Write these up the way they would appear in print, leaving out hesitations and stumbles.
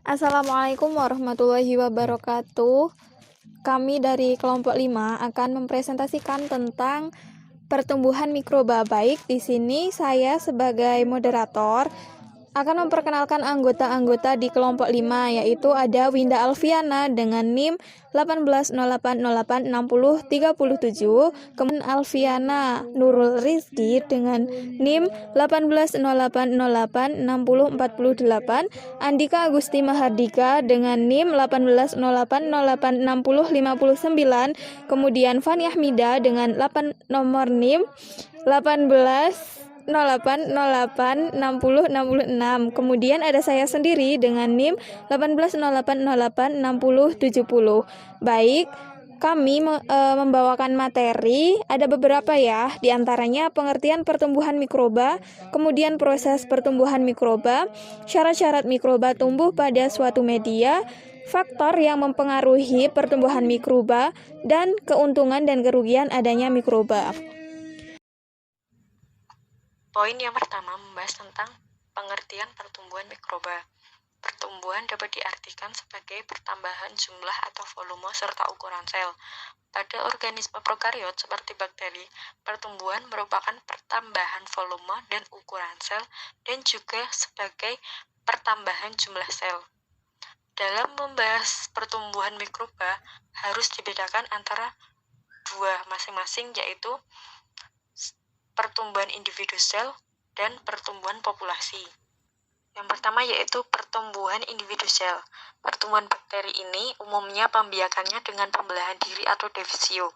Assalamualaikum warahmatullahi wabarakatuh. Kami dari kelompok 5 akan mempresentasikan tentang pertumbuhan mikroba. Baik, di sini saya sebagai moderator akan memperkenalkan anggota-anggota di kelompok 5, yaitu ada Winda Alfiana dengan NIM 1808086037, kemudian Alfiana Nurul Rizki dengan NIM 1808086048, Andika Agusti Mahardika dengan NIM 1808086059, kemudian Fani Ahmida dengan nomor NIM 1808086066. Kemudian ada saya sendiri dengan NIM 1808086070. Baik, kami membawakan materi, ada beberapa ya, diantaranya pengertian pertumbuhan mikroba, kemudian proses pertumbuhan mikroba, syarat-syarat mikroba tumbuh pada suatu media, faktor yang mempengaruhi pertumbuhan mikroba, dan keuntungan dan kerugian adanya mikroba. Poin yang pertama membahas tentang pengertian pertumbuhan mikroba. Pertumbuhan dapat diartikan sebagai pertambahan jumlah atau volume serta ukuran sel. Pada organisme prokariot seperti bakteri, pertumbuhan merupakan pertambahan volume dan ukuran sel dan juga sebagai pertambahan jumlah sel. Dalam membahas pertumbuhan mikroba, harus dibedakan antara dua masing-masing, yaitu pertumbuhan individu sel dan pertumbuhan populasi. Yang pertama yaitu pertumbuhan individu sel. Pertumbuhan bakteri ini umumnya pembiakannya dengan pembelahan diri atau divisio.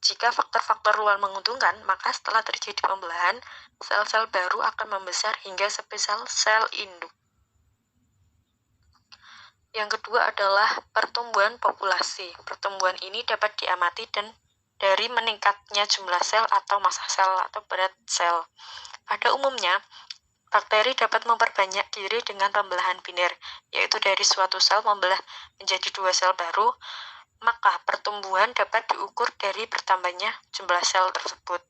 Jika faktor-faktor luar menguntungkan, maka setelah terjadi pembelahan, sel-sel baru akan membesar hingga spesial sel induk. Yang kedua adalah pertumbuhan populasi. Pertumbuhan ini dapat diamati dari meningkatnya jumlah sel atau massa sel atau berat sel. Pada umumnya, bakteri dapat memperbanyak diri dengan pembelahan biner, yaitu dari suatu sel membelah menjadi dua sel baru, maka pertumbuhan dapat diukur dari bertambahnya jumlah sel tersebut.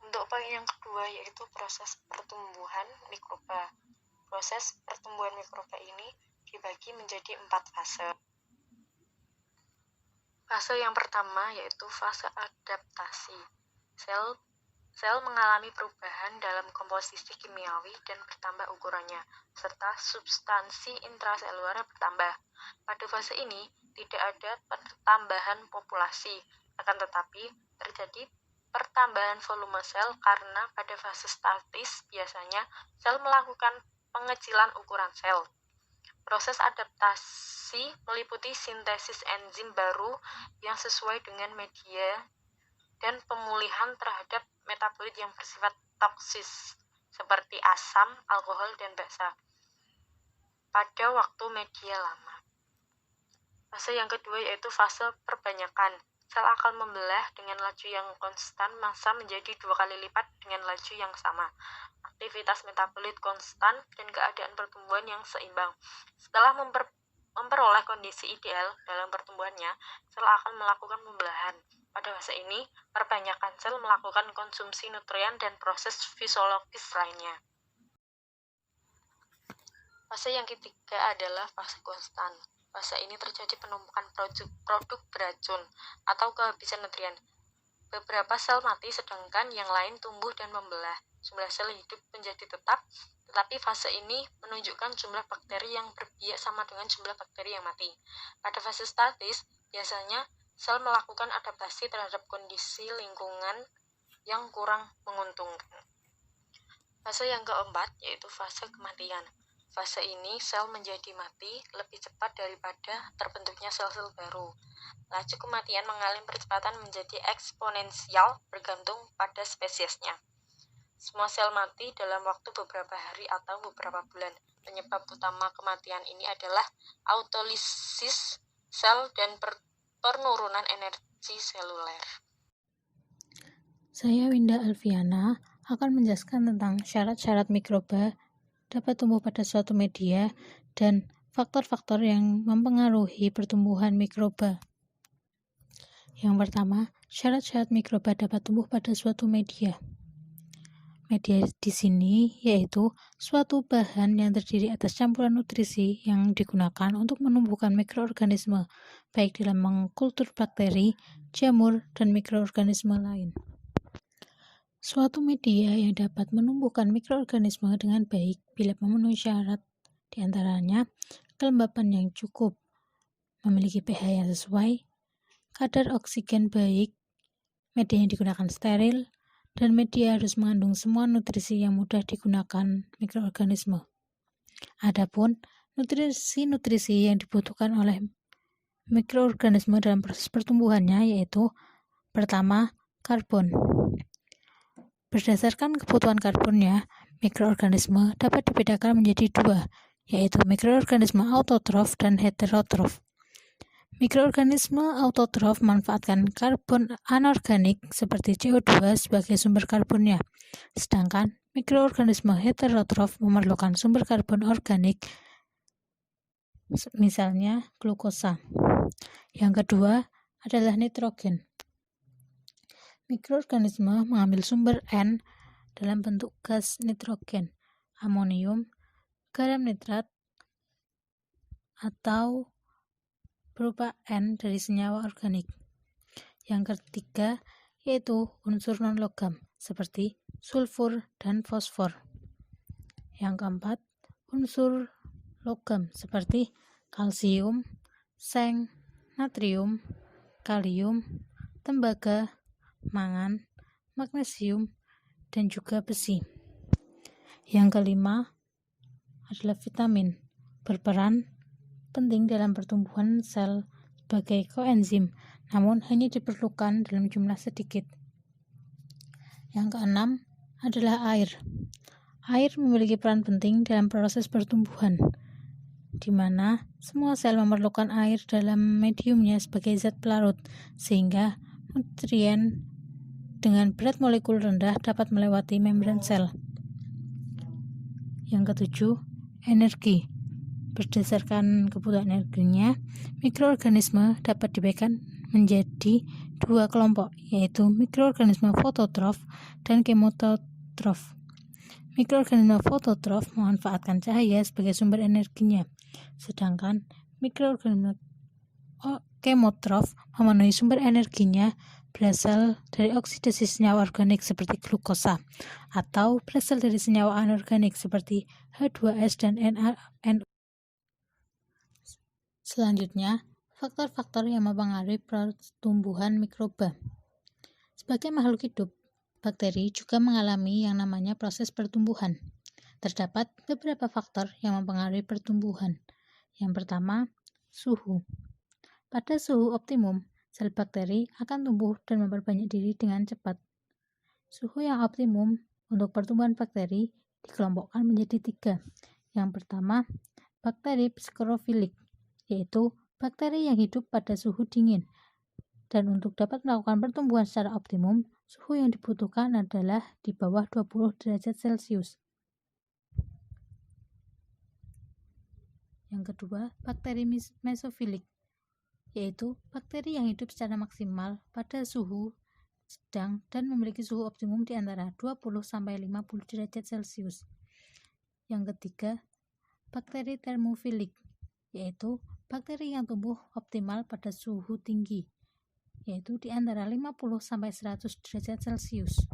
Untuk poin yang kedua yaitu proses pertumbuhan mikroba. Proses pertumbuhan mikroba ini dibagi menjadi 4 fase. Fase yang pertama yaitu fase adaptasi. Sel mengalami perubahan dalam komposisi kimiawi dan bertambah ukurannya, serta substansi intraseluler bertambah. Pada fase ini tidak ada pertambahan populasi, akan tetapi terjadi pertambahan volume sel karena pada fase statis biasanya sel melakukan pengecilan ukuran sel. Proses adaptasi meliputi sintesis enzim baru yang sesuai dengan media dan pemulihan terhadap metabolit yang bersifat toksis seperti asam, alkohol, dan basa pada waktu media lama. Fase yang kedua yaitu fase perbanyakan. Sel akan membelah dengan laju yang konstan, massa menjadi 2 kali lipat dengan laju yang sama. Aktivitas metabolit konstan dan keadaan pertumbuhan yang seimbang. Setelah memperoleh kondisi ideal dalam pertumbuhannya, sel akan melakukan pembelahan. Pada fase ini, perbanyakan sel melakukan konsumsi nutrien dan proses fisiologis lainnya. Fase yang ketiga adalah fase konstan. Fase ini terjadi penumpukan produk beracun atau kehabisan nutrien. Beberapa sel mati sedangkan yang lain tumbuh dan membelah. Jumlah sel hidup menjadi tetap, tetapi fase ini menunjukkan jumlah bakteri yang berbiak sama dengan jumlah bakteri yang mati. Pada fase statis, biasanya sel melakukan adaptasi terhadap kondisi lingkungan yang kurang menguntungkan. Fase yang keempat yaitu fase kematian. Fase ini sel menjadi mati lebih cepat daripada terbentuknya sel-sel baru. Laju kematian mengalami percepatan menjadi eksponensial bergantung pada spesiesnya. Semua sel mati dalam waktu beberapa hari atau beberapa bulan. Penyebab utama kematian ini adalah autolisis sel dan penurunan energi seluler. Saya Winda Alfiana akan menjelaskan tentang syarat-syarat mikroba dapat tumbuh pada suatu media dan faktor-faktor yang mempengaruhi pertumbuhan mikroba. Yang pertama, syarat-syarat mikroba dapat tumbuh pada suatu media. Media di sini yaitu suatu bahan yang terdiri atas campuran nutrisi yang digunakan untuk menumbuhkan mikroorganisme, baik dalam mengkultur bakteri, jamur, dan mikroorganisme lain. Suatu media yang dapat menumbuhkan mikroorganisme dengan baik bila memenuhi syarat, diantaranya kelembapan yang cukup, memiliki pH yang sesuai, kadar oksigen baik, media yang digunakan steril, dan media harus mengandung semua nutrisi yang mudah digunakan mikroorganisme. Adapun nutrisi-nutrisi yang dibutuhkan oleh mikroorganisme dalam proses pertumbuhannya yaitu pertama, karbon. Berdasarkan kebutuhan karbonnya, mikroorganisme dapat dibedakan menjadi dua, yaitu mikroorganisme autotrof dan heterotrof. Mikroorganisme autotrof memanfaatkan karbon anorganik seperti CO2 sebagai sumber karbonnya, sedangkan mikroorganisme heterotrof memerlukan sumber karbon organik, misalnya glukosa. Yang kedua adalah nitrogen. Mikroorganisme mengambil sumber N dalam bentuk gas nitrogen, amonium, garam nitrat, atau berupa N dari senyawa organik. Yang ketiga yaitu unsur non-logam seperti sulfur dan fosfor. Yang keempat, unsur logam seperti kalsium, seng, natrium, kalium, tembaga, mangan, magnesium, dan juga besi. Yang kelima adalah vitamin, berperan penting dalam pertumbuhan sel sebagai koenzim, namun hanya diperlukan dalam jumlah sedikit. Yang keenam adalah air. Air memiliki peran penting dalam proses pertumbuhan, di mana semua sel memerlukan air dalam mediumnya sebagai zat pelarut, sehingga nutrien dengan berat molekul rendah dapat melewati membran sel. Yang ketujuh, energi. Berdasarkan kebutuhan energinya, mikroorganisme dapat dibedakan menjadi dua kelompok, yaitu mikroorganisme fototrof dan kemototrof. Mikroorganisme fototrof memanfaatkan cahaya sebagai sumber energinya, sedangkan mikroorganisme kemotrof memenuhi sumber energinya berasal dari oksidasi senyawa organik seperti glukosa, atau berasal dari senyawa anorganik seperti H2S dan NO. Selanjutnya, faktor-faktor yang mempengaruhi pertumbuhan mikroba. Sebagai makhluk hidup, bakteri juga mengalami yang namanya proses pertumbuhan. Terdapat beberapa faktor yang mempengaruhi pertumbuhan. Yang pertama, suhu. Pada suhu optimum, sel bakteri akan tumbuh dan memperbanyak diri dengan cepat. Suhu yang optimum untuk pertumbuhan bakteri dikelompokkan menjadi 3. Yang pertama, bakteri psikrofilik, yaitu bakteri yang hidup pada suhu dingin. Dan untuk dapat melakukan pertumbuhan secara optimum, suhu yang dibutuhkan adalah di bawah 20 derajat Celcius. Yang kedua, bakteri mesofilik, yaitu bakteri yang hidup secara maksimal pada suhu sedang dan memiliki suhu optimum di antara 20-50 derajat Celcius. Yang ketiga, bakteri termofilik, yaitu bakteri yang tumbuh optimal pada suhu tinggi, yaitu di antara 50-100 derajat Celcius.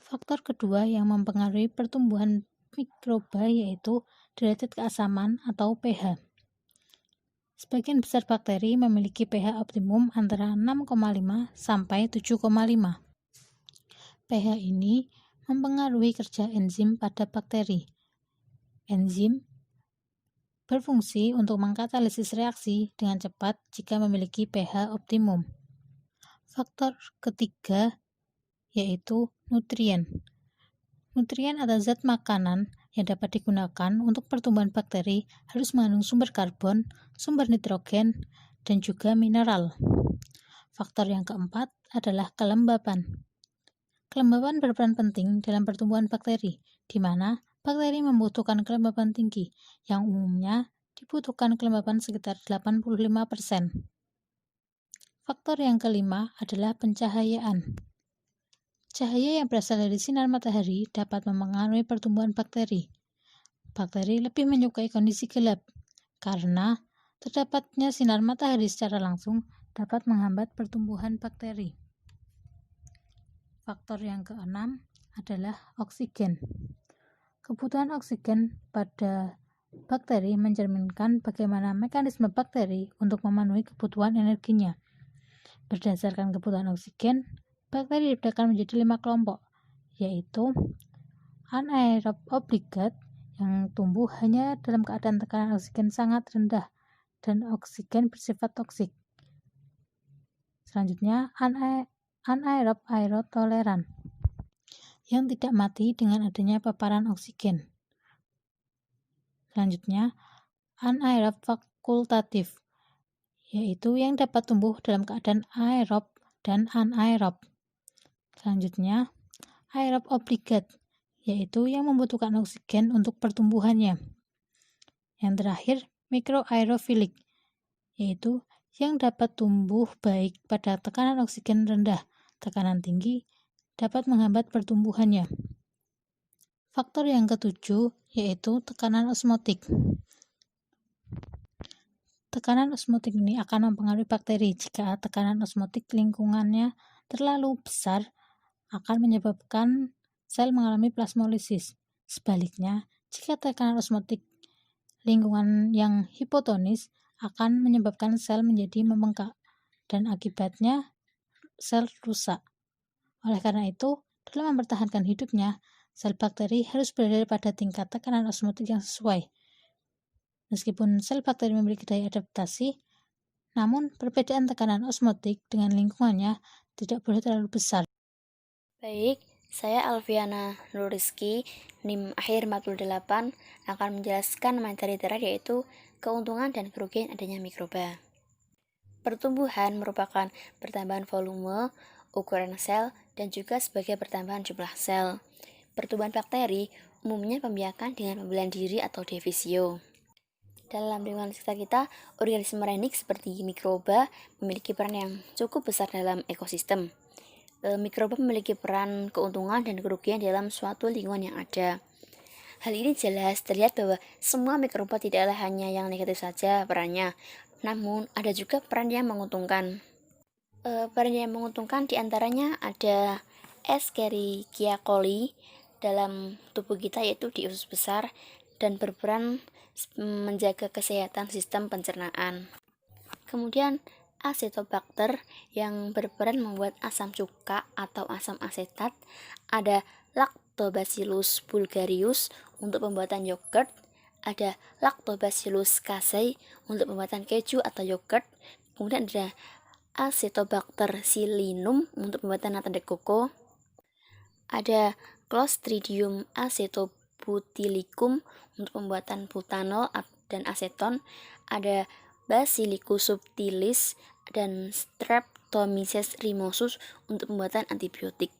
Faktor kedua yang mempengaruhi pertumbuhan mikroba yaitu derajat keasaman atau pH. Sebagian besar bakteri memiliki pH optimum antara 6,5 sampai 7,5. pH ini mempengaruhi kerja enzim pada bakteri. Enzim berfungsi untuk mengkatalisis reaksi dengan cepat jika memiliki pH optimum. Faktor ketiga yaitu nutrien. Nutrien atau zat makanan yang dapat digunakan untuk pertumbuhan bakteri harus mengandung sumber karbon, sumber nitrogen, dan juga mineral. Faktor yang keempat adalah kelembapan. Kelembapan berperan penting dalam pertumbuhan bakteri, di mana bakteri membutuhkan kelembapan tinggi, yang umumnya dibutuhkan kelembapan sekitar 85%. Faktor yang kelima adalah pencahayaan. Cahaya yang berasal dari sinar matahari dapat mempengaruhi pertumbuhan bakteri. Bakteri lebih menyukai kondisi gelap karena terdapatnya sinar matahari secara langsung dapat menghambat pertumbuhan bakteri. Faktor yang keenam adalah oksigen. Kebutuhan oksigen pada bakteri mencerminkan bagaimana mekanisme bakteri untuk memenuhi kebutuhan energinya. Berdasarkan kebutuhan oksigen, bakteri dibedakan menjadi 5 kelompok, yaitu anaerob obligat yang tumbuh hanya dalam keadaan tekanan oksigen sangat rendah dan oksigen bersifat toksik. Selanjutnya, anaerob aerotoleran yang tidak mati dengan adanya paparan oksigen. Selanjutnya, anaerob fakultatif, yaitu yang dapat tumbuh dalam keadaan aerob dan anaerob. Selanjutnya, aerob obligat, yaitu yang membutuhkan oksigen untuk pertumbuhannya. Yang terakhir, mikroaerofilik, yaitu yang dapat tumbuh baik pada tekanan oksigen rendah. Tekanan tinggi dapat menghambat pertumbuhannya. Faktor yang ketujuh yaitu tekanan osmotik. Tekanan osmotik ini akan mempengaruhi bakteri. Jika tekanan osmotik lingkungannya terlalu besar, akan menyebabkan sel mengalami plasmolisis. Sebaliknya, jika tekanan osmotik lingkungan yang hipotonis, akan menyebabkan sel menjadi membengkak dan akibatnya sel rusak. Oleh karena itu, dalam mempertahankan hidupnya, sel bakteri harus berada pada tingkat tekanan osmotik yang sesuai. Meskipun sel bakteri memiliki daya adaptasi, namun perbedaan tekanan osmotik dengan lingkungannya tidak boleh terlalu besar. Baik, saya Alfiana Nuriski, NIM akhir 48, akan menjelaskan materi terakhir yaitu keuntungan dan kerugian adanya mikroba. Pertumbuhan merupakan pertambahan volume, ukuran sel, dan juga sebagai pertambahan jumlah sel. Pertumbuhan bakteri umumnya pembiakan dengan pembelahan diri atau divisio. Dalam lingkungan sekitar kita, organisme renik seperti mikroba memiliki peran yang cukup besar dalam ekosistem. Mikroba memiliki peran keuntungan dan kerugian dalam suatu lingkungan yang ada. Hal ini jelas terlihat bahwa semua mikroba tidaklah hanya yang negatif saja perannya, namun ada juga peran yang menguntungkan. Peran yang menguntungkan diantaranya ada Escherichia coli dalam tubuh kita, yaitu di usus besar, dan berperan menjaga kesehatan sistem pencernaan. Kemudian Acetobacter yang berperan membuat asam cuka atau asam asetat. Ada Lactobacillus bulgarius untuk pembuatan yogurt. Ada Lactobacillus casei untuk pembuatan keju atau yogurt. Kemudian ada Acetobacter psillinum untuk pembuatan nata de coco. Ada Clostridium acetobutylicum untuk pembuatan butanol dan aseton. Ada Basilicus subtilis dan Streptomyces rhinosus untuk pembuatan antibiotik.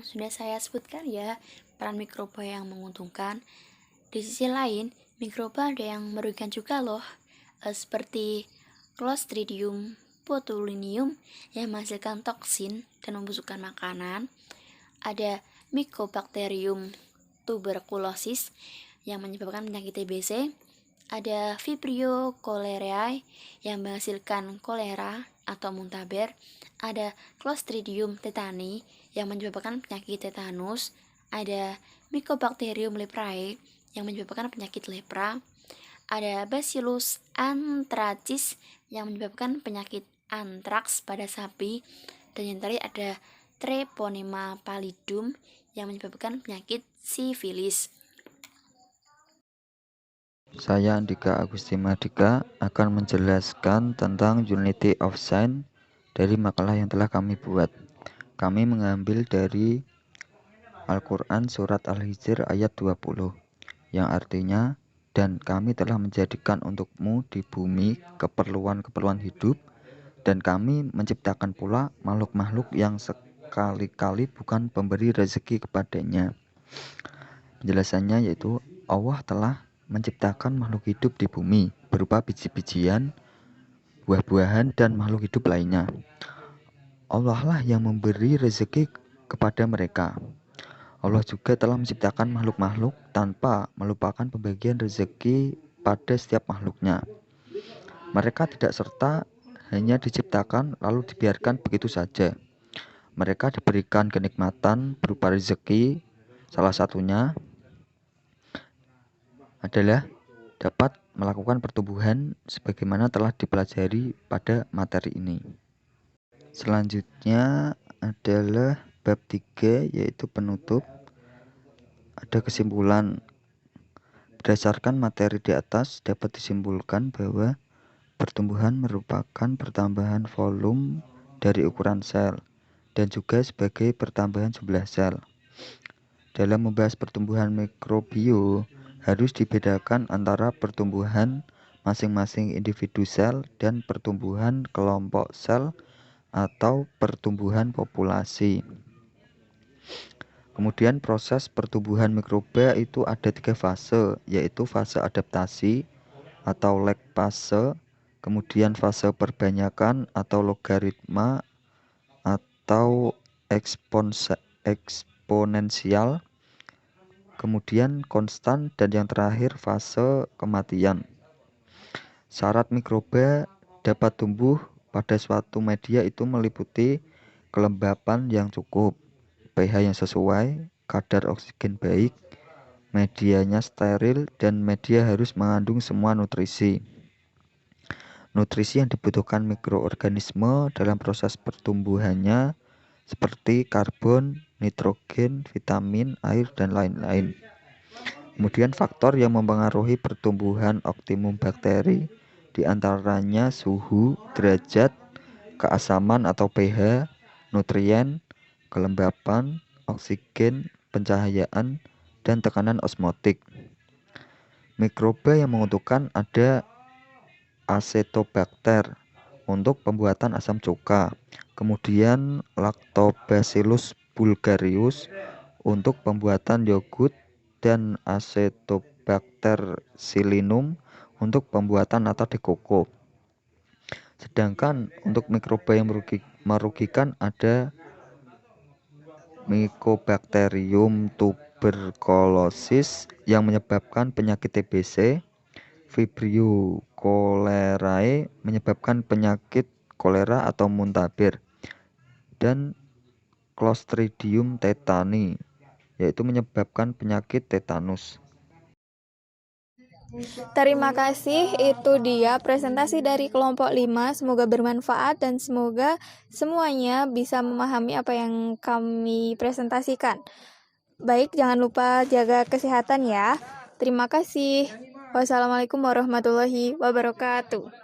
Sudah saya sebutkan ya peran mikroba yang menguntungkan. Di sisi lain, mikroba ada yang merugikan juga loh, seperti Clostridium botulinum yang menghasilkan toksin dan membusukkan makanan. Ada Mycobacterium tuberculosis yang menyebabkan penyakit TBC. Ada Vibrio cholerae yang menghasilkan kolera atau muntaber. Ada Clostridium tetani yang menyebabkan penyakit tetanus. Ada Mycobacterium leprae yang menyebabkan penyakit lepra. Ada Bacillus anthracis yang menyebabkan penyakit antraks pada sapi. Dan yang terakhir ada Treponema pallidum yang menyebabkan penyakit sifilis. Saya Andika Agusti Mardika akan menjelaskan tentang Unity of Science dari makalah yang telah kami buat. Kami mengambil dari Al-Quran Surat Al-Hijr ayat 20, yang artinya, dan kami telah menjadikan untukmu di bumi keperluan-keperluan hidup, dan kami menciptakan pula makhluk-makhluk yang sekali-kali bukan pemberi rezeki kepadanya. Penjelasannya yaitu Allah telah menciptakan makhluk hidup di bumi berupa biji-bijian, buah-buahan, dan makhluk hidup lainnya. Allah lah yang memberi rezeki kepada mereka. Allah juga telah menciptakan makhluk-makhluk tanpa melupakan pembagian rezeki pada setiap makhluknya. Mereka tidak serta hanya diciptakan lalu dibiarkan begitu saja. Mereka diberikan kenikmatan berupa rezeki, salah satunya adalah dapat melakukan pertumbuhan sebagaimana telah dipelajari pada materi ini. Selanjutnya adalah bab 3 yaitu penutup. Ada kesimpulan. Berdasarkan materi di atas dapat disimpulkan bahwa pertumbuhan merupakan pertambahan volume dari ukuran sel dan juga sebagai pertambahan jumlah sel. Dalam membahas pertumbuhan mikrobio, harus dibedakan antara pertumbuhan masing-masing individu sel dan pertumbuhan kelompok sel atau pertumbuhan populasi. Kemudian proses pertumbuhan mikroba itu ada 3 fase, yaitu fase adaptasi atau lag fase, kemudian fase perbanyakan atau logaritma atau eksponensial, kemudian konstan, dan yang terakhir fase kematian. Syarat mikroba dapat tumbuh pada suatu media itu meliputi kelembapan yang cukup, pH yang sesuai, kadar oksigen baik, medianya steril, dan media harus mengandung semua nutrisi. Nutrisi yang dibutuhkan mikroorganisme dalam proses pertumbuhannya seperti karbon, nitrogen, vitamin, air, dan lain-lain. Kemudian faktor yang mempengaruhi pertumbuhan optimum bakteri diantaranya suhu, derajat, keasaman atau pH, nutrien, kelembapan, oksigen, pencahayaan, dan tekanan osmotik. Mikroba yang menguntungkan ada Acetobacter untuk pembuatan asam cuka, kemudian Lactobacillus bulgarius untuk pembuatan yogurt, dan Acetobacter sillinum untuk pembuatan nata de coco. Sedangkan untuk mikroba yang merugikan ada Mycobacterium tuberculosis yang menyebabkan penyakit TBC, Vibrio cholerae menyebabkan penyakit kolera atau muntaber, dan Clostridium tetani yaitu menyebabkan penyakit tetanus. Terima kasih, itu dia presentasi dari kelompok 5. Semoga bermanfaat dan semoga semuanya bisa memahami apa yang kami presentasikan. Baik, jangan lupa jaga kesehatan ya. Terima kasih. Wassalamualaikum warahmatullahi wabarakatuh.